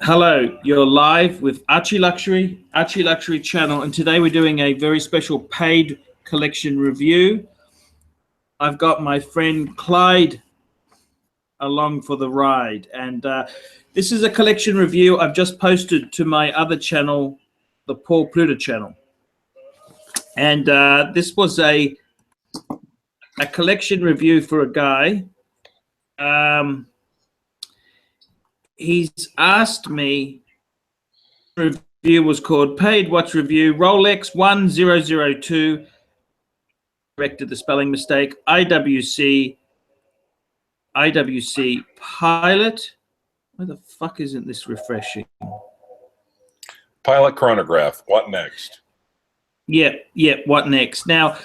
Hello, you're live with ArchieLuxury channel, and today we're doing a very special paid collection review. I've got my friend Clyde along for the ride, and this is a collection review I've just posted to my other channel, the Paul Pluta channel. And this was a collection review for a guy. He's asked me, review was called Paid Watch Review, Rolex 1002, corrected the spelling mistake, IWC Pilot. Why the fuck isn't this refreshing? Pilot chronograph, what next? Yeah, what next? Now,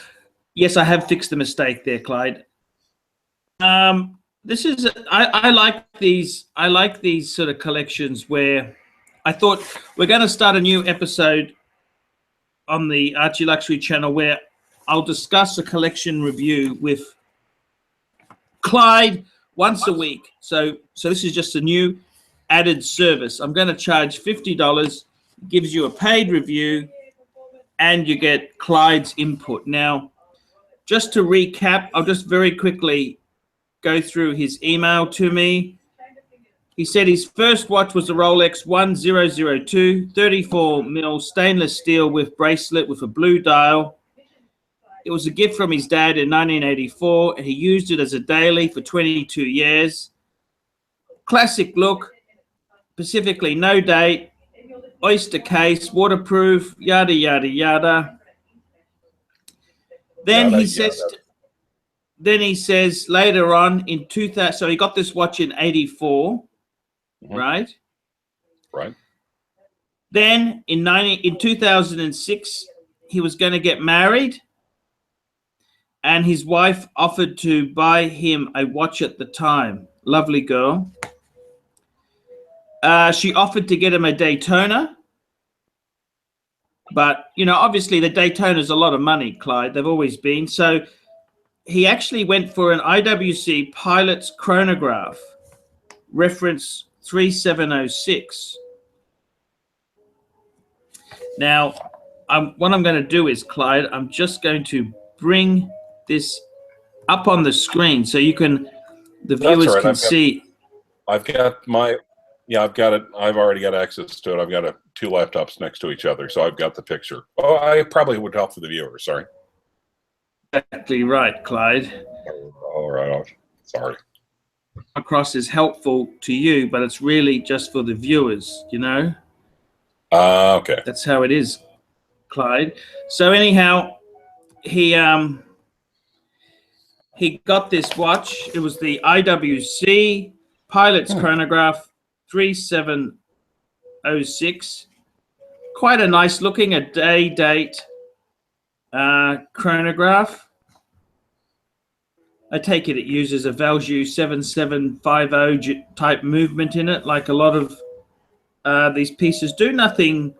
yes, I have fixed the mistake there, Clyde. This is I like these sort of collections where I thought we're going to start a new episode on the ArchieLuxury channel where I'll discuss a collection review with Clyde once a week. So this is just a new added service. I'm going to charge $50, gives you a paid review, and you get Clyde's input. Now, just to recap, I'll just very quickly go through his email to me. He said his first watch was a Rolex 1002, 34mm stainless steel with bracelet with a blue dial. It was a gift from his dad in 1984. He used it as a daily for 22 years. Classic look, specifically no date, oyster case, waterproof, yada, yada, yada. Then he says... Then he says later on in 2000, so he got this watch in 84, right? Right. Then in 2006, he was going to get married, and his wife offered to buy him a watch at the time. Lovely girl. She offered to get him a Daytona, but, you know, obviously the Daytona's a lot of money, Clyde. They've always been. So he actually went for an IWC Pilot's chronograph, reference 3706. Now, what I'm going to do is, Clyde, I'm just going to bring this up on the screen so you can, the viewers can see. I've got my, I've got it. I've already got access to it. I've got two laptops next to each other, so I've got the picture. Oh, I probably would help for the viewers. Sorry. Exactly right, Clyde. All right, sorry. Across is helpful to you, but it's really just for the viewers, you know? Okay. That's how it is, Clyde. So anyhow, he got this watch. It was the IWC Pilot's Chronograph 3706. Quite a nice looking, a day date chronograph. I take it uses a Valjoux 7750 type movement in it, like a lot of these pieces do. Nothing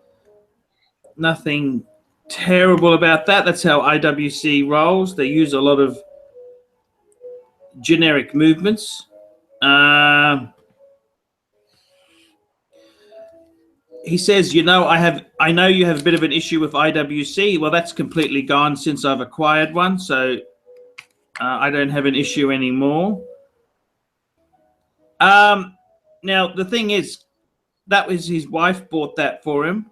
terrible about that. That's how IWC rolls. They use a lot of generic movements. He says, you know, I know you have a bit of an issue with IWC. Well, that's completely gone since I've acquired one, so I don't have an issue anymore. Now, the thing is, that was his wife bought that for him.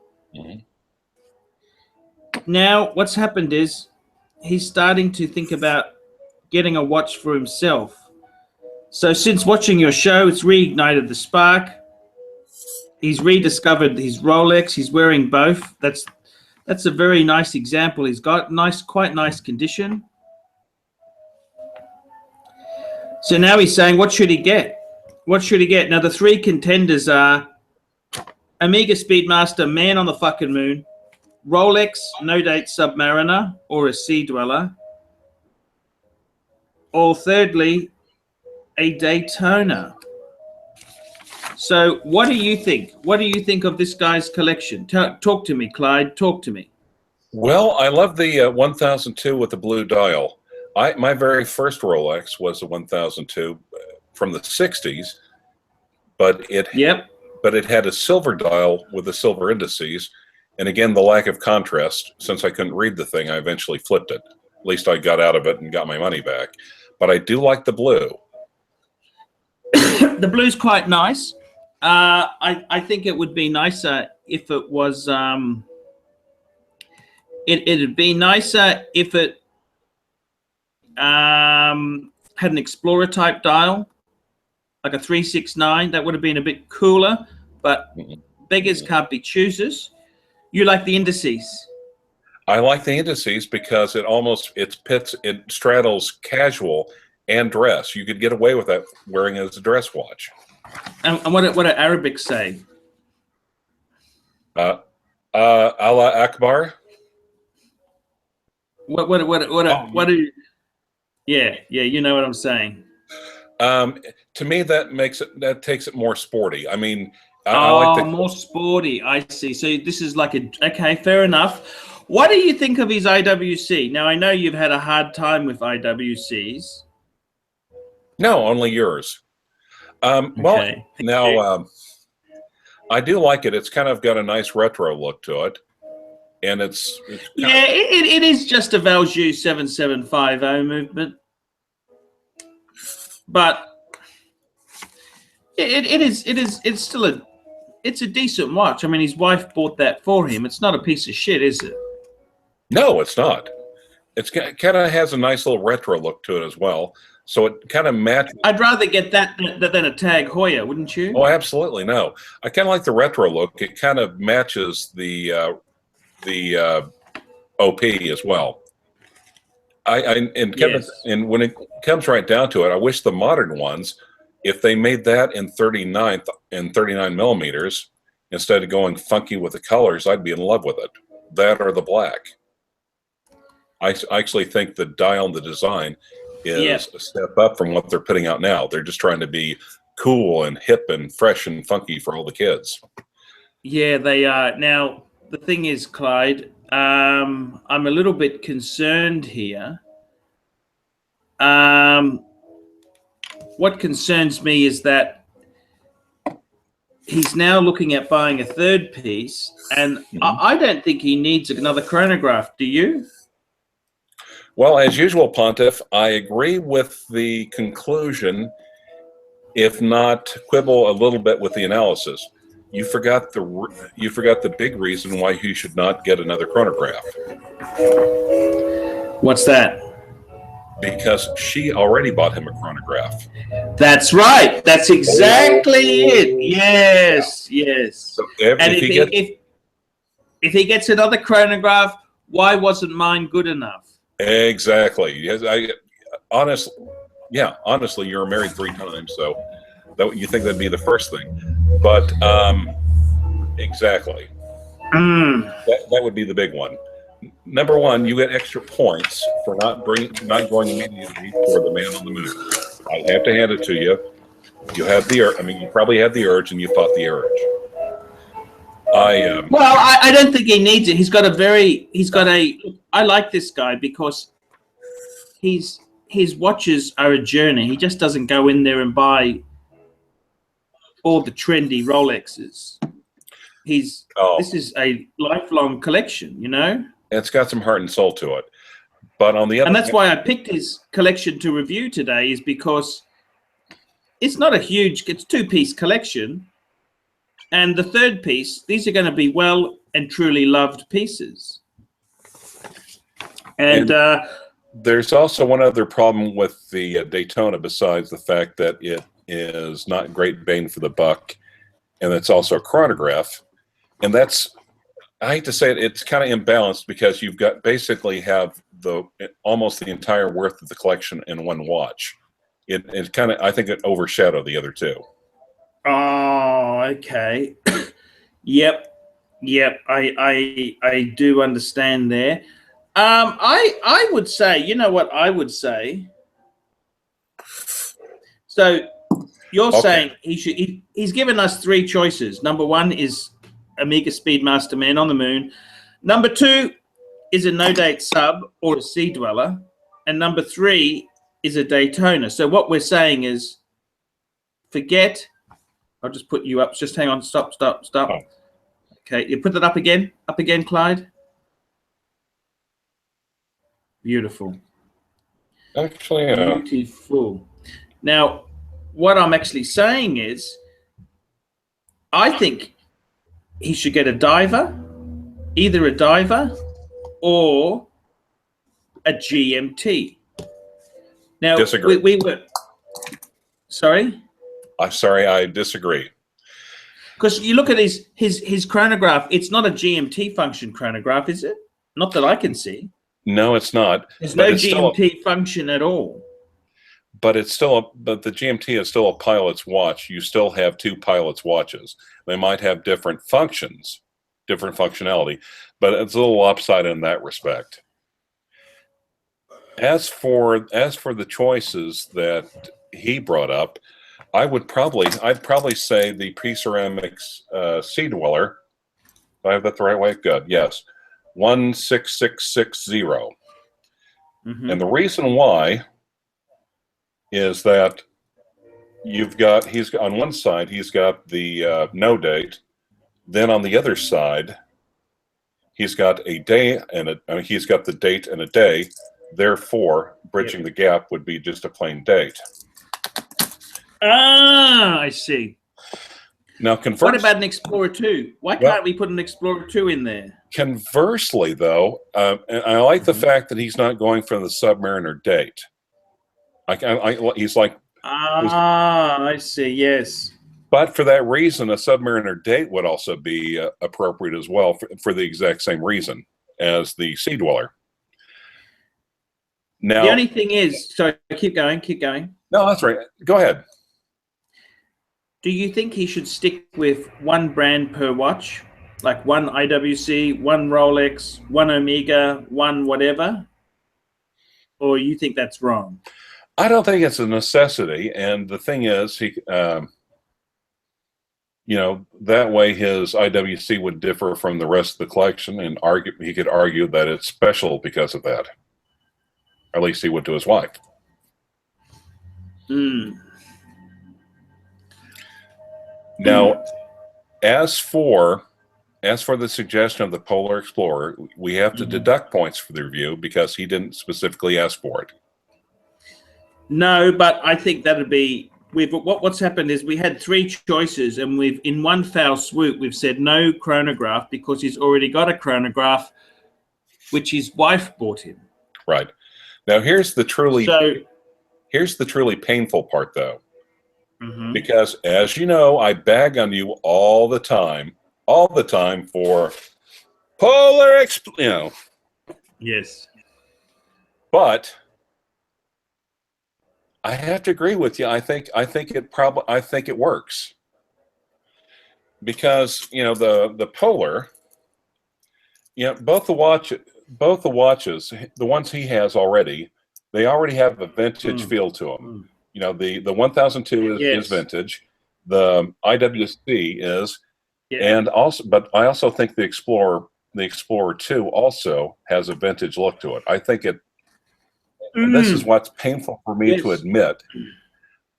Now, what's happened is he's starting to think about getting a watch for himself. So since watching your show, it's reignited the spark. He's rediscovered his Rolex. He's wearing both. That's a very nice example. He's got quite nice condition. So now he's saying, what should he get? What should he get? Now the three contenders are Omega Speedmaster, Man on the Fucking Moon, Rolex No Date Submariner or a Sea Dweller, or thirdly, a Daytona. So what do you think? What do you think of this guy's collection? Talk to me, Clyde. Talk to me. Well, I love the 1002 with the blue dial. My very first Rolex was a 1002 from the 60s, but it but it had a silver dial with the silver indices. And again, the lack of contrast, since I couldn't read the thing, I eventually flipped it. At least I got out of it and got my money back. But I do like the blue. The blue's quite nice. I think it would be nicer if it was. It'd be nicer if it had an Explorer type dial, like a 369. That would have been a bit cooler. But beggars can't be choosers. You like the indices? I like the indices because it straddles casual and dress. You could get away with that wearing it as a dress watch. And what do Arabic say? Allah Akbar. What do you? Yeah, you know what I'm saying. To me, that takes it more sporty. I mean, I like the more sporty. I see. So this is like okay, fair enough. What do you think of his IWC? Now I know you've had a hard time with IWCs. No, only yours. Well, okay. now I do like it. It's kind of got a nice retro look to it, and it's it is just a Valjoux 7750 movement, but it's still a decent watch. I mean, his wife bought that for him. It's not a piece of shit, is it? No, it's not. It's kind of has a nice little retro look to it as well. So it kind of matches. I'd rather get that than a Tag Heuer, wouldn't you? Oh, absolutely. No, I kind of like the retro look. It kind of matches the OP as well. And when it comes right down to it, I wish the modern ones, if they made that in 39 millimeters instead of going funky with the colors, I'd be in love with it. That or the black. I actually think the dial and the design is a step up from what they're putting out now. They're just trying to be cool and hip and fresh and funky for all the kids. Yeah, they are. Now, the thing is, Clyde, I'm a little bit concerned here. What concerns me is that he's now looking at buying a third piece, and I don't think he needs another chronograph. Do you? Well, as usual, Pontiff, I agree with the conclusion, if not quibble a little bit with the analysis. You forgot the big reason why he should not get another chronograph. What's that? Because she already bought him a chronograph. That's right. That's exactly it. Yes, yes. So if he gets another chronograph, why wasn't mine good enough? Exactly. Yes, honestly, you're married 3 times, so you think that'd be the first thing, but exactly. That would be the big one. Number one, you get extra points for not going immediately for the man on the moon. I have to hand it to you. You have the urge. I mean, you probably had the urge, and you fought the urge. Well, I don't think he needs it. I like this guy because his watches are a journey. He just doesn't go in there and buy all the trendy Rolexes. This is a lifelong collection, you know? It's got some heart and soul to it. But on the other hand, that's why I picked his collection to review today, is because it's not a huge, it's 2-piece collection. And the third piece, these are going to be well and truly loved pieces. And there's also one other problem with the Daytona, besides the fact that it is not great bang for the buck, and it's also a chronograph. And that's, I hate to say it, it's kind of imbalanced because you've got basically have almost the entire worth of the collection in one watch. It kind of, I think it overshadowed the other two. Oh, okay. Yep. I do understand there. I would say, you know what I would say? So you're saying he's given us 3 choices. Number 1 is Omega Speedmaster Man on the Moon. Number 2 is a no-date sub or a Sea Dweller. And number 3 is a Daytona. So what we're saying is forget I'll just put you up. Just hang on. Stop. Oh. Okay, you put that up again, Clyde. Beautiful. Actually, Beautiful. Now, what I'm actually saying is, I think he should get a diver, either a diver or a GMT. Now, disagree. we were. Sorry. I'm sorry, I disagree. Because you look at his chronograph, it's not a GMT function chronograph, is it? Not that I can see. No, it's not. There's no GMT function at all. But it's still but the GMT is still a pilot's watch. You still have two pilot's watches. They might have different functions, different functionality, but it's a little lopsided in that respect. As for the choices that he brought up, I'd probably say the pre-ceramics Sea Dweller. Do I have that the right way? Good. Yes, 16660. Mm-hmm. And the reason why is that he's on one side he's got the no date, then on the other side he's got a day and he's got the date and a day. Therefore, bridging the gap would be just a plain date. Ah, I see. Now, what about an Explorer 2? Why can't we put an Explorer 2 in there? Conversely, though, and I like the fact that he's not going for the Submariner date. He's like, I see. Yes. But for that reason, a Submariner date would also be appropriate as well for the exact same reason as the Sea Dweller. Now, the only thing is, sorry, keep going. No, that's right. Go ahead. Do you think he should stick with one brand per watch? Like one IWC, one Rolex, one Omega, one whatever? Or you think that's wrong? I don't think it's a necessity. And the thing is, he, that way his IWC would differ from the rest of the collection, and he could argue that it's special because of that. Or at least he would to his wife. Now, as for the suggestion of the Polar Explorer, we have to deduct points for the review because he didn't specifically ask for it. No, but I think that'd be what's happened is we had three choices, and we've in one foul swoop we've said no chronograph because he's already got a chronograph, which his wife bought him. Right. Now here's the truly painful part, though. Because, as you know, I bag on you all the time for Polar Yes. But I have to agree with you. I think it works. Because, the Polar, both the watches, the ones he has already, they already have a vintage feel to them. The 1002 is vintage. The IWC is, but I also think the Explorer 2 also has a vintage look to it. I think it. This is what's painful for me to admit,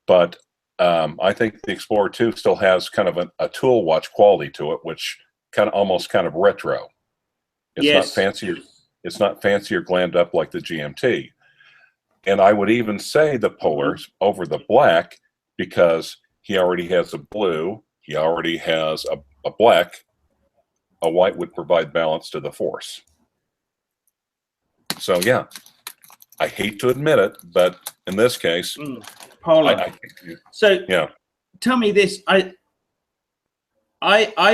but I think the Explorer 2 still has kind of a tool watch quality to it, which almost retro. It's not fancier. It's not fancy or glammed up like the GMT. And I would even say the Polar's over the black because he already has a blue, he already has a black. A white would provide balance to the force. So yeah, I hate to admit it, but in this case, Polar. Tell me this. I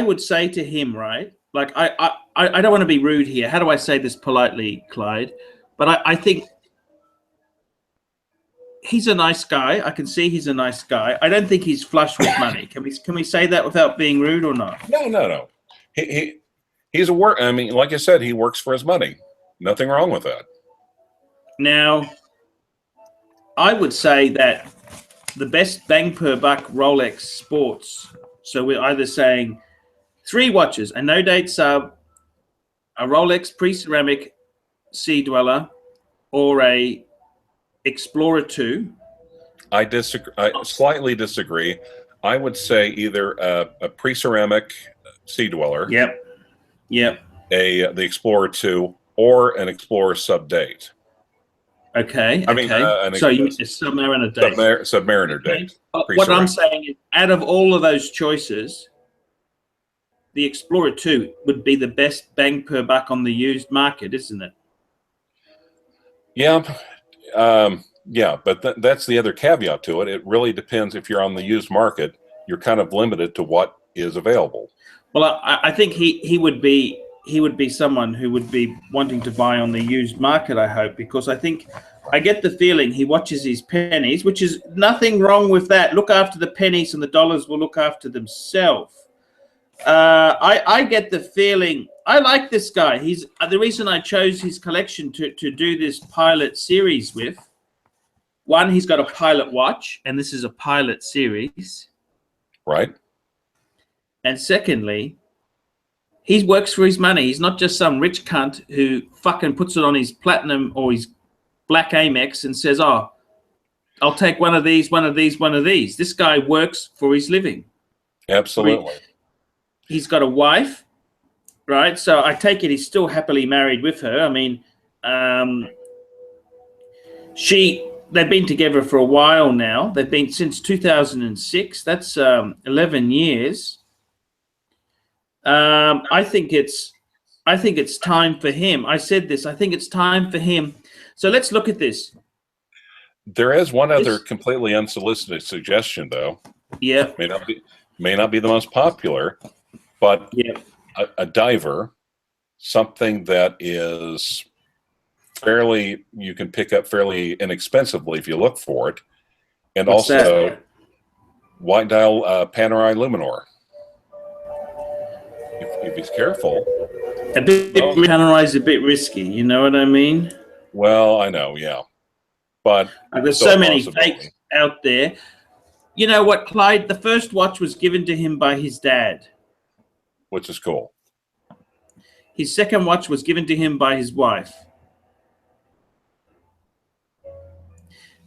would say to him, right? Like I don't want to be rude here. How do I say this politely, Clyde? But I think he's a nice guy. I can see he's a nice guy. I don't think he's flush with money. Can we say that without being rude or not? No. He's a work. I mean, like I said, he works for his money. Nothing wrong with that. Now, I would say that the best bang per buck Rolex sports. So we're either saying 3 watches, a no date sub, a Rolex pre-ceramic Sea Dweller, or a Explorer 2. I disagree. I slightly disagree. I would say either a pre-ceramic sea dweller, Yep. Yep. the Explorer 2, or an Explorer sub-date. Okay. I mean, So you mean a Submariner date. Submariner date. What I'm saying is, out of all of those choices, the Explorer 2 would be the best bang per buck on the used market, isn't it? Yeah. Yeah, but that's the other caveat to it. It really depends. If you're on the used market, you're kind of limited to what is available. Well, I think he would be someone who would be wanting to buy on the used market, I hope, because I get the feeling he watches his pennies, which is nothing wrong with that. Look after the pennies and the dollars will look after themselves. I get the feeling, I like this guy. He's the reason I chose his collection to do this pilot series with. One, he's got a pilot watch, and this is a pilot series. Right. And secondly, he works for his money. He's not just some rich cunt who fucking puts it on his platinum or his black Amex and says, oh, I'll take one of these, one of these, one of these. This guy works for his living. Absolutely. He's got a wife, right? So I take it he's still happily married with her. I mean, they've been together for a while now. They've been since 2006. That's 11 years. I think it's time for him. I said this. I think it's time for him. So let's look at this. There is one other completely unsolicited suggestion, though. Yeah. May not be the most popular, but yeah. a diver, something that is fairly, you can pick up fairly inexpensively if you look for it, and What's also that? white dial Panerai Luminor. If he's careful. Panerai is a bit risky. You know what I mean? Well, I know, yeah, but there's so many fakes out there. You know what, Clyde? The first watch was given to him by his dad, which is cool. His second watch was given to him by his wife.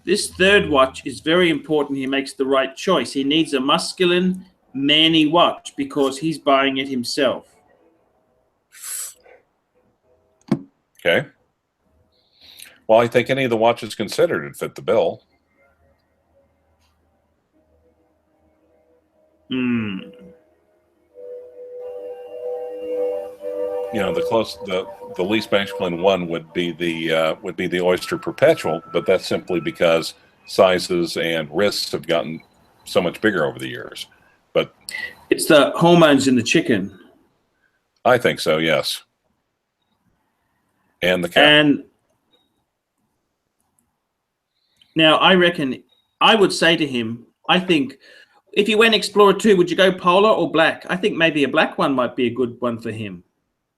This third watch is very important. He makes the right choice. He needs a masculine, manly watch because he's buying it himself. Okay. Well, I think any of the watches considered would fit the bill. Hmm. You know, the least masculine one would be the Oyster Perpetual, but that's simply because sizes and wrists have gotten so much bigger over the years. But it's the hormones in the chicken. I think so, yes. And the cat. And now I reckon I would say to him, I think if you went Explorer 2, would you go polar or black? I think maybe a black one might be a good one for him.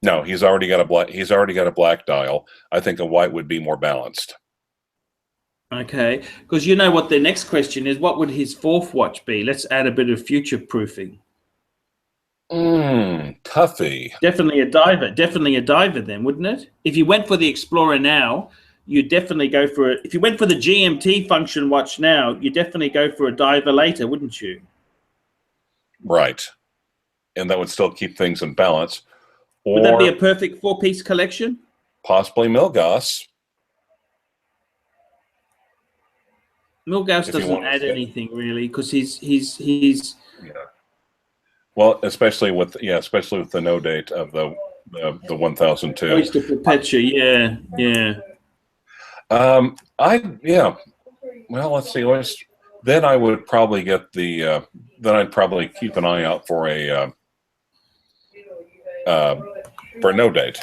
No, he's already got a black dial. I think a white would be more balanced. Okay, because you know what the next question is, what would his fourth watch be? Let's add a bit of future proofing. Toughie. Definitely a diver then, wouldn't it? If you went for the Explorer now, you'd definitely go for it. If you went for the GMT function watch now, you definitely go for a diver later, wouldn't you? Right. And that would still keep things in balance. Would that be a perfect four-piece collection? Possibly Milgauss. Milgauss doesn't add anything really because he's yeah. Well, especially with the no date of the 1002. Oyster Perpetua, yeah. Well, let's see. Then I would probably get the. Then I'd probably keep an eye out for a no date.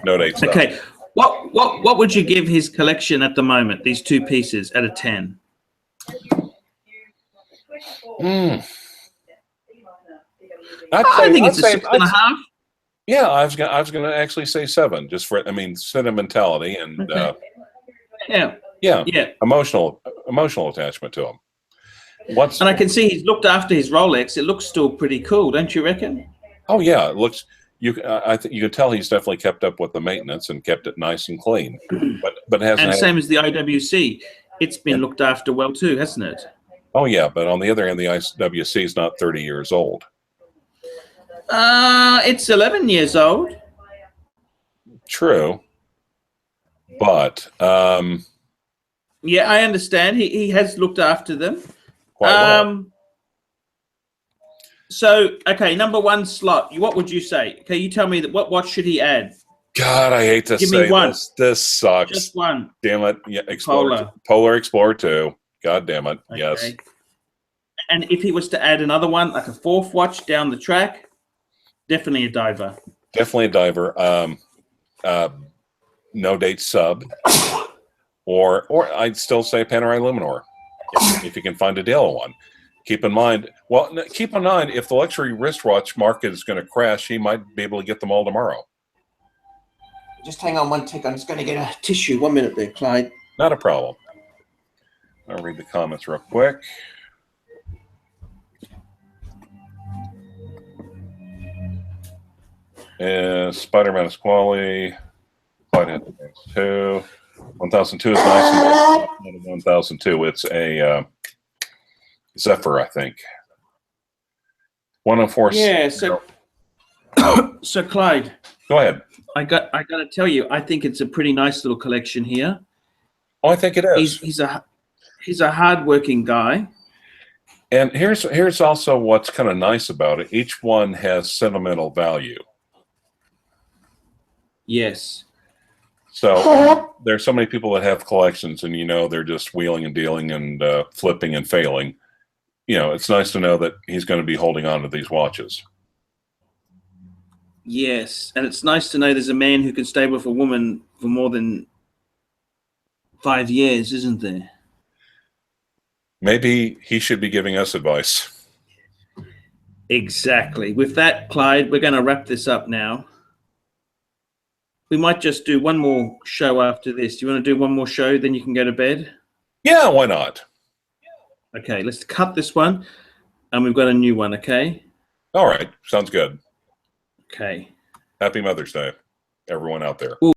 No date stuff. Okay. What would you give his collection at the moment? These two pieces out of 10. I think it's a 6.5. Yeah, I was gonna actually say 7, just for sentimentality and yeah, emotional attachment to him. And I can see he's looked after his Rolex. It looks still pretty cool, don't you reckon? Oh yeah, it looks. I think you can tell he's definitely kept up with the maintenance and kept it nice and clean. But hasn't. And same as the IWC, it's been looked after well too, hasn't it? Oh yeah, but on the other hand, the IWC is not 30 years old. It's 11 years old. True, but yeah, I understand. He has looked after them. quite well. So, okay, number one slot. What would you say? Okay, you tell me that. What should he add? God, I hate to Give say me one. this. This sucks. Just one. Damn it. Yeah, Polar Explorer 2. God damn it. Okay. Yes. And if he was to add another one, like a fourth watch down the track, definitely a diver. Definitely a diver. No date sub. Or I'd still say Panerai Luminor if you can find a deal on one. Keep in mind, if the luxury wristwatch market is going to crash, he might be able to get them all tomorrow. Just hang on one tick. I'm just going to get a tissue. 1 minute there, Clyde. Not a problem. I'll read the comments real quick. Spider-Man is quality. CLYDE 2. 1002 is nice. Not a 1002. It's a Zephyr, I think. 104. Yeah. So Clyde. Go ahead. I got to tell you, I think it's a pretty nice little collection here. Oh, I think it is. He's a hardworking guy. And here's also what's kind of nice about it. Each one has sentimental value. Yes. So there's so many people that have collections, and they're just wheeling and dealing and flipping and failing. It's nice to know that he's going to be holding on to these watches. Yes, and it's nice to know there's a man who can stay with a woman for more than 5 years, isn't there? Maybe he should be giving us advice. Exactly. With that, Clyde, we're going to wrap this up now. We might just do one more show after this. Do you want to do one more show, then you can go to bed? Yeah, why not? Okay, let's cut this one, and we've got a new one, okay? All right, sounds good. Okay. Happy Mother's Day, everyone out there. Ooh.